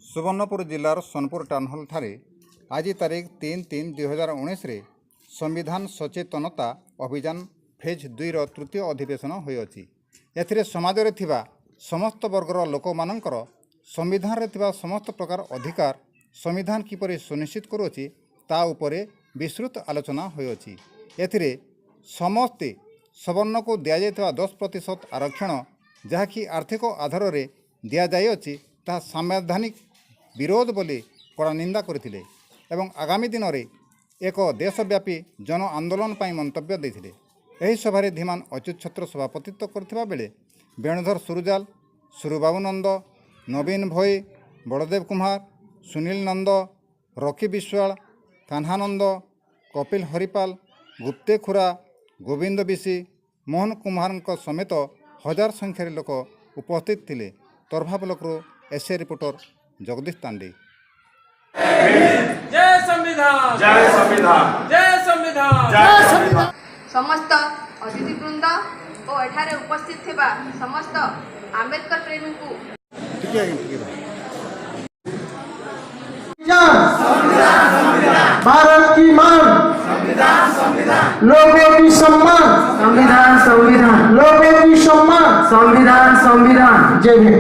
सुवर्णपुर जिलार सोनपुर टाउनहल ठारे आज तारीख 3/3/2019 संविधान सचेतनता अभियान फेज 2 तृतीय अधिवेशन होइअछि। एथिरे समाज रे थिबा समस्त वर्गर लोक मानकर संविधान रे थिबा समस्त प्रकार अधिकार संविधान किपरि सुनिश्चित करूछि ता उपरे विस्तृत आलोचना होइअछि। एथिरे समस्ते सवर्ण को दिया जायथिबा 10% आरक्षण जहाँकि आर्थिक आधार रे दिया जायछि ता संवैधानिक विरोध बोली कड़ा निंदा करथिले एवं आगामी दिन में एक देशव्यापी जन आंदोलन पर मंतव्य देथिले। एही सभारे धीमान अच्युत छत्र सभापतित्व करथिबा बेले वेणुधर सुरजाल, सुरुबाबू नंद, नवीन भोई, बड़देव कुमार, सुनील नंद, रकी विश्वाल, कान्हानंद, कपिल हरिपाल, गुप्ते खुरा, गोविंद बिशी, मोहन कुमार समेत हजार संख्यार लोक उपस्थित थिले। तरभा ब्लॉकरू एसए रिपोर्टर जगदीश तांडे। जय संविधान, जय संविधान, जय संविधान, जय संविधान। समस्त अतिथिवृंद और एठारे उपस्थित थिबा समस्त आंबेडकर प्रेमी को भारत की मान संविधान, संविधान, लोगों की सम्मान संविधान, संविधान, लोगों की सम्मान संविधान, संविधान। जय भीम।